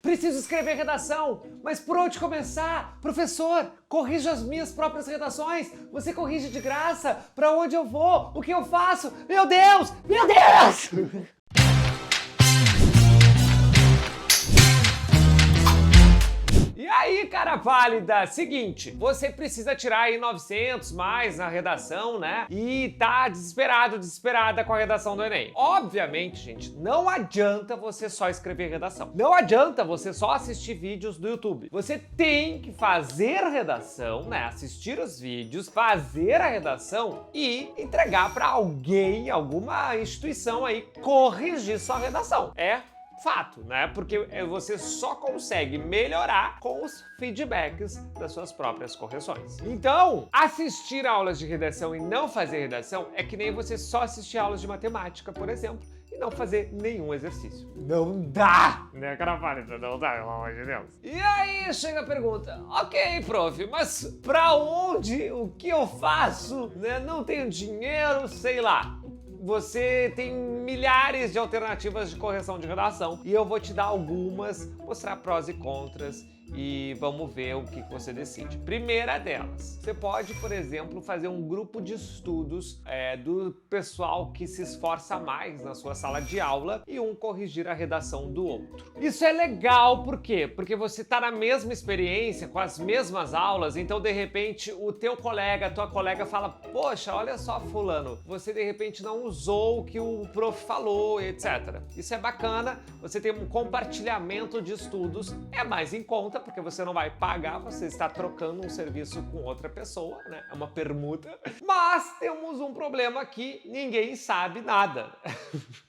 Preciso escrever redação, mas por onde começar? Professor, corrijo as minhas próprias redações. Você corrige de graça? Para onde eu vou? O que eu faço? Meu Deus! Meu Deus! E aí, cara pálida, seguinte, você precisa tirar aí 900 mais na redação, né? E tá desesperada com a redação do Enem. Obviamente, gente, não adianta você só escrever redação. Não adianta você só assistir vídeos do YouTube. Você tem que fazer redação, né? Assistir os vídeos, fazer a redação e entregar para alguém, alguma instituição aí, corrigir sua redação. É fato, né? Porque você só consegue melhorar com os feedbacks das suas próprias correções. Então, assistir aulas de redação e não fazer redação é que nem você só assistir aulas de matemática, por exemplo, e não fazer nenhum exercício. Não dá! Né, cara pálida? Não dá, pelo amor de Deus. E aí chega a pergunta, ok, prof, mas pra onde? O que eu faço? Né? Não tenho dinheiro, sei lá. Você tem milhares de alternativas de correção de redação e eu vou te dar algumas, mostrar prós e contras e vamos ver o que você decide. Primeira delas, você pode, por exemplo, fazer um grupo de estudos do pessoal que se esforça mais na sua sala de aula e um corrigir a redação do outro. Isso é legal, por quê? Porque você está na mesma experiência, com as mesmas aulas, então de repente o teu colega, a tua colega fala, poxa, olha só fulano, você de repente não usou o que o prof falou, etc. Isso é bacana, você tem um compartilhamento de estudos, é mais em conta, porque você não vai pagar, você está trocando um serviço com outra pessoa, né? É uma permuta. Mas temos um problema aqui, ninguém sabe nada.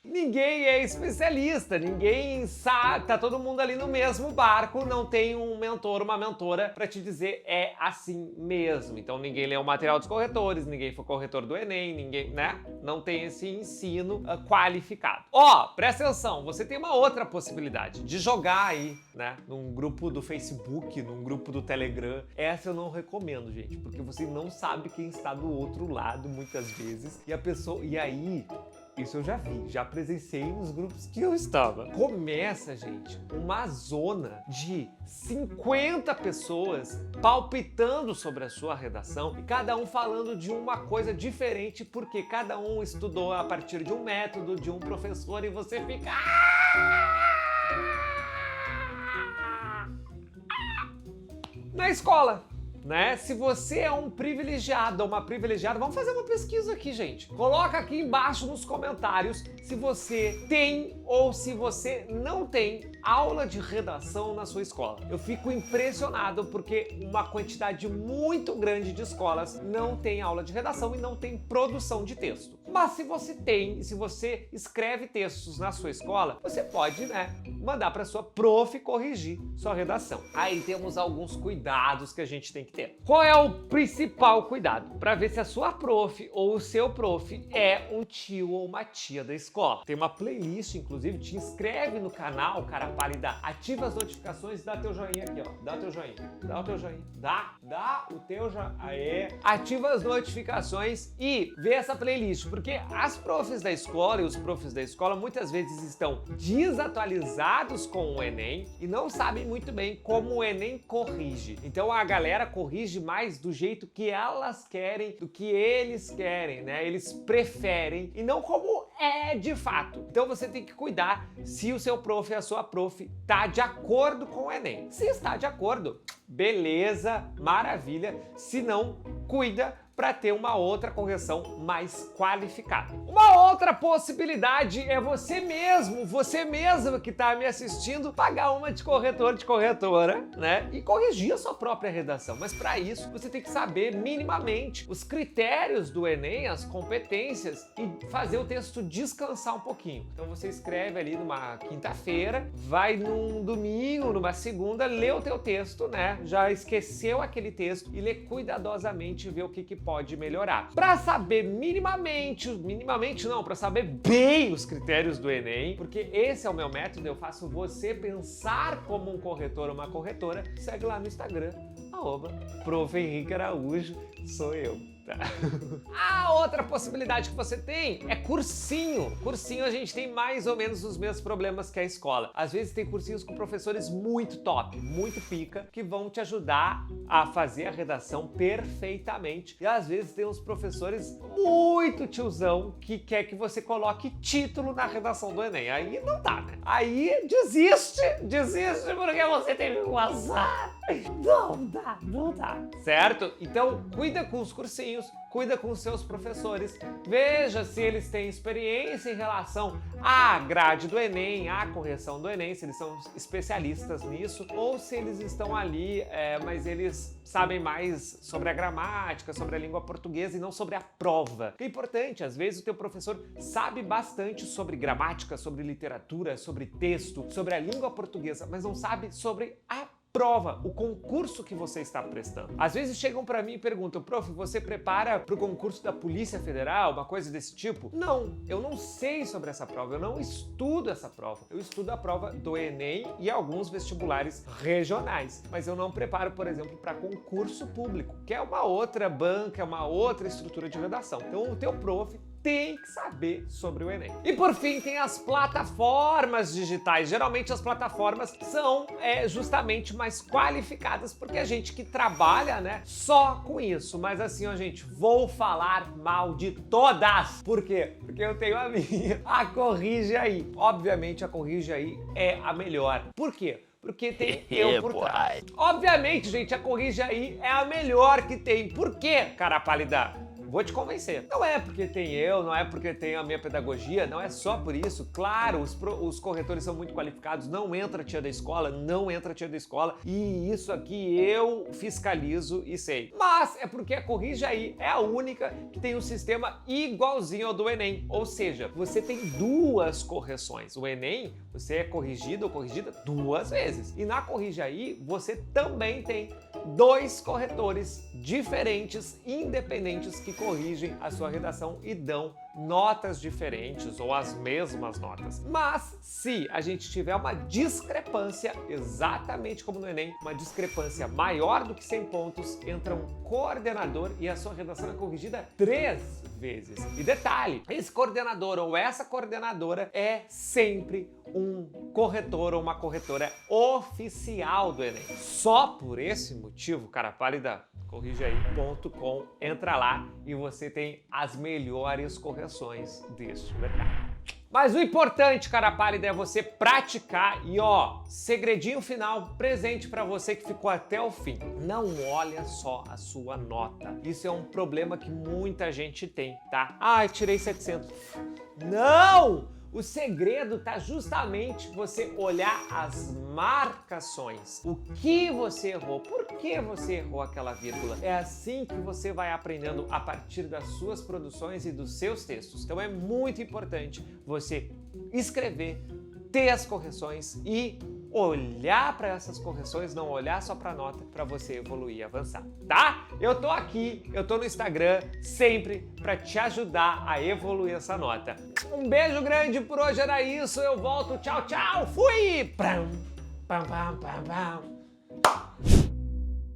Ninguém é especialista, ninguém sabe, tá todo mundo ali no mesmo barco, não tem um mentor, uma mentora para te dizer é assim mesmo. Então ninguém lê o material dos corretores, ninguém foi corretor do Enem, ninguém, né? Não tem esse ensino qualificado. Ó, presta atenção, você tem uma outra possibilidade de jogar aí, né, num grupo do Facebook, num grupo do Telegram. Essa eu não recomendo, gente, porque você não sabe quem está do outro lado muitas vezes e a pessoa, e aí, isso eu já vi, já presenciei nos grupos que eu estava. Começa, gente, uma zona de 50 pessoas palpitando sobre a sua redação e cada um falando de uma coisa diferente porque cada um estudou a partir de um método, de um professor e você fica... Na escola, né? Se você é um privilegiado ou uma privilegiada, vamos fazer uma pesquisa aqui, gente. Coloca aqui embaixo nos comentários se você tem ou se você não tem aula de redação na sua escola. Eu fico impressionado porque uma quantidade muito grande de escolas não tem aula de redação e não tem produção de texto. Mas se você tem, se você escreve textos na sua escola, você pode, né, mandar para sua prof corrigir sua redação. Aí temos alguns cuidados que a gente tem que ter. Qual é o principal cuidado? Para ver se a sua prof ou o seu prof é um tio ou uma tia da escola. Tem uma playlist, inclusive, te inscreve no canal, cara pálida, ativa as notificações, dá teu joinha aqui, ó, dá teu joinha, dá o teu joinha, dá o teu joinha, aê, ativa as notificações e vê essa playlist, porque as profs da escola e os profs da escola muitas vezes estão desatualizados com o Enem e não sabem muito bem como o Enem corrige. Então a galera corrige mais do jeito que elas querem, do que eles querem, né? Eles preferem e não como é de fato. Então você tem que cuidar se o seu prof e a sua prof tá de acordo com o Enem. Se está de acordo, beleza, maravilha. Se não, cuida para ter uma outra correção mais qualificada. Uma outra possibilidade é você mesma que está me assistindo, pagar uma de corretor, de corretora, né? E corrigir a sua própria redação. Mas para isso, você tem que saber minimamente os critérios do Enem, as competências e fazer o texto descansar um pouquinho. Então você escreve ali numa quinta-feira, vai num domingo, numa segunda, lê o teu texto, né? Já esqueceu aquele texto e lê cuidadosamente e vê o que pode melhorar. Para saber para saber bem os critérios do Enem, porque esse é o meu método, eu faço você pensar como um corretor ou uma corretora, segue lá no Instagram, @Prof. Henrique Araújo, sou eu. Tá. A outra possibilidade que você tem é cursinho. Cursinho a gente tem mais ou menos os mesmos problemas que a escola. Às vezes tem cursinhos com professores muito top, muito pica, que vão te ajudar a fazer a redação perfeitamente. E às vezes tem uns professores muito tiozão que quer que você coloque título na redação do Enem. Aí não dá, né? Aí desiste porque você teve um azar. Não dá. Certo? Então, cuida com os cursinhos, cuida com os seus professores, veja se eles têm experiência em relação à grade do Enem, à correção do Enem, se eles são especialistas nisso, ou se eles estão ali, mas eles sabem mais sobre a gramática, sobre a língua portuguesa e não sobre a prova. Que é importante, às vezes o teu professor sabe bastante sobre gramática, sobre literatura, sobre texto, sobre a língua portuguesa, mas não sabe sobre a prova, o concurso que você está prestando. Às vezes chegam para mim e perguntam: prof, você prepara para o concurso da Polícia Federal, uma coisa desse tipo? Não, eu não sei sobre essa prova, eu não estudo essa prova. Eu estudo a prova do Enem e alguns vestibulares regionais, mas eu não preparo, por exemplo, para concurso público, que é uma outra banca, uma outra estrutura de redação. Então o teu prof tem que saber sobre o Enem. E por fim, tem as plataformas digitais. Geralmente as plataformas são justamente mais qualificadas, porque a gente que trabalha, né, só com isso. Mas assim, ó, gente, vou falar mal de todas. Por quê? Porque eu tenho a minha, a Corrige Aí. Obviamente a Corrige Aí é a melhor. Por quê? Porque tem eu por trás. Obviamente, gente, a Corrige Aí é a melhor que tem. Por quê, cara pálida? Vou te convencer. Não é porque tem eu, não é porque tem a minha pedagogia, não é só por isso. Claro, os corretores são muito qualificados, não entra tia da escola, e isso aqui eu fiscalizo e sei. Mas é porque a Corrige Aí é a única que tem um sistema igualzinho ao do Enem, ou seja, você tem duas correções. O Enem, você é corrigido ou corrigida 2 vezes. E na Corrige Aí, você também tem 2 corretores diferentes, independentes, que corrigem a sua redação e dão notas diferentes ou as mesmas notas. Mas se a gente tiver uma discrepância, exatamente como no Enem, uma discrepância maior do que 100 pontos, entra um coordenador e a sua redação é corrigida 3 vezes. E detalhe, esse coordenador ou essa coordenadora é sempre um corretor ou uma corretora oficial do Enem. Só por esse motivo, cara pálida, corrigeaí.com, entra lá e você tem as melhores correções deste mercado. Mas o importante, cara pálida, é você praticar e ó, segredinho final, presente pra você que ficou até o fim. Não olha só a sua nota. Isso é um problema que muita gente tem, tá? Ai, tirei 700. Não! O segredo tá justamente você olhar as marcações. O que você errou? Por que você errou aquela vírgula? É assim que você vai aprendendo a partir das suas produções e dos seus textos. Então é muito importante você escrever, ter as correções e olhar para essas correções, não olhar só para a nota, para você evoluir e avançar, tá? Eu tô aqui, eu tô no Instagram sempre para te ajudar a evoluir essa nota. Um beijo grande, por hoje era isso, eu volto, tchau, tchau, fui! Pram, pam, pam, pam, pam.